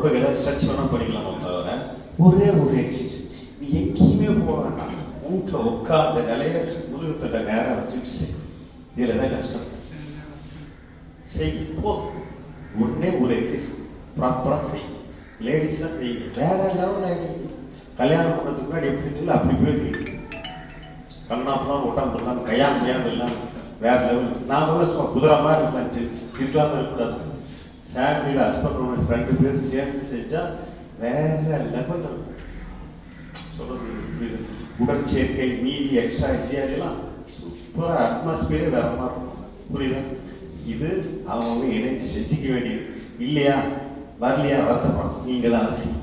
உடம்பு ஏதாவது ஸ்ட்ரெச் வேணா பண்ணிக்கலாமா தவிர ஒரே ஒரு எக்ஸசைஸ் நீ எங்கேயுமே போக வேண்டாம். வீட்டில் உட்கார்ந்த நிலைய முதுகுத்தட்ட நேரம் வச்சுட்டு இதில் தான் கஷ்டம். செய்யும் போதும் ஒன்னே ஒரு எக்ஸசைஸ் ப்ராப்பராக செய்யும். லேடிஸ்லாம் செய்யும். வேற லெவலில் கல்யாணம் பண்ணதுக்கு முன்னாடி எப்படி இல்லை அப்படி போயிருக்கு. கண்ணாப்பெல்லாம் ஒட்டாமல் இருந்தாலும் கையால் கையாமல் இல்லாமல் வேற லெவல். நான் கூட சும்மா குதிரை மாதிரி இருப்பேன். இருக்காமல் இருக்கக்கூடாது. ஃபேமிலியில் ஹஸ்பண்ட் 2 பேரும் சேர்ந்து செஞ்சா வேற லெவல் இருக்கும். சொல்றது புரியுது. உடற்சேர்க்கை மீதி எக்ஸ்ட்ரா எல்லாம் சூப்பராக அட்மாஸ்பியரே வேற மாதிரி இருக்கும். புரியுதா? இது அவங்க இணைஞ்சு செஞ்சுக்க வேண்டியது. இல்லையா வரலையா வருத்தப்படும். நீங்களாம் அவசியம்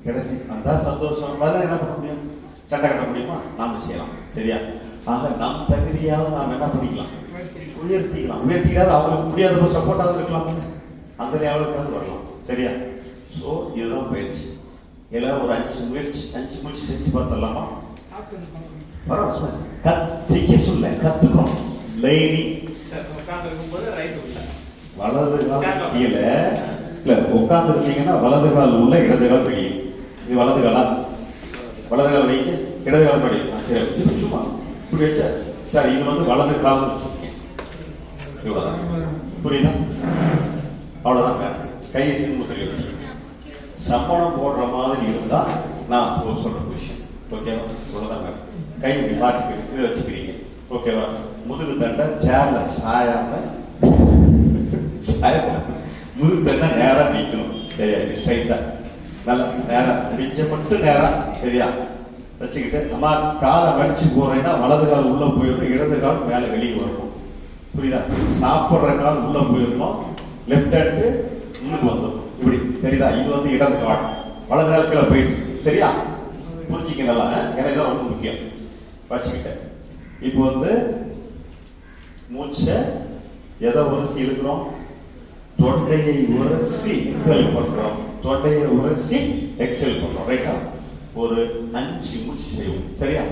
கிடைச்சி வந்தா சந்தோஷம். வரல என்ன பண்ண முடியும்? சண்டை கட்ட முடியுமா? நாம செய்யலாம். சரியா? ஆக நம் தகுதியாவது நாம் என்ன பண்ணிக்கலாம்? உயர்த்திக்கலாம். உயர்த்திக்காது அவங்களுக்கு முடியாத சப்போர்ட்டாக இருக்கலாம். அந்த லெவலுக்காவது வரலாம். சரியா? ஸோ இதுதான் பயிற்சி. எல்லாரும் ஒரு 5 முயற்சி செஞ்சு பார்த்துடலாமா? பரவாயில்ல. செய்ய சொல்ல கத்துக்கணும். லைனி வலது கால் கீழே இல்ல உட்கார்ந்து இருக்கீங்கன்னா வலது கால் உள்ள இடது கால் வெளியே. இது வலது காலா? வலது கால் வைக்க இடது கால் படி. சரி சும்மா இப்படி வச்சா சார் இது வந்து வலது கால் வச்சிருக்கேன். இவ்வளவுதான். புரியுதா? அவ்வளவுதான். கையை சின்முத்திரை வச்சிருக்கேன். சம்பளம் போடுற மாதிரி இருந்தா நான் சொல்ற விஷயம். ஓகேவா? இவ்வளவுதான். கை பார்த்து இதை வச்சுக்கிறீங்க. ஓகேவா? முதுகு தண்டை சேர்ல சாயாம முதுகு தண்டை நேரா நீக்கணும். சரியா? ஸ்ட்ரைட்டா நல்லா நேரா முடிஞ்ச மட்டும் நேரா. சரியா? வச்சுக்கிட்டு நம்ம காலை வடிச்சு போறேன்னா வலது கால் உள்ள போயிடணும், இடது கால் மேல வெளியே வரணும். புரியுதா? சாப்பிட்ற கால் உள்ள போயிடணும், லெப்ட் ஹேண்டு முன்னுக்கு வந்துடும். இப்படி தெரியுதா? இது வந்து இடது கால், வலது கால் கீழே போயிட்டு. சரியா? புரிஞ்சிக்க நல்லா. ஏன்னா இதான் ரொம்ப முக்கியம். வச்சுக்கிட்டேன். இப்போ வந்து மூச்சை எதை உரசி இருக்கிறோம்? தொண்டையை உரசி இன்ஹேல் பண்றோம், தொண்டையை உரசி எக்ஸேல் பண்றோம். ரைட்டா? ஒரு 5 மூச்சு செய்வோம். சரியா?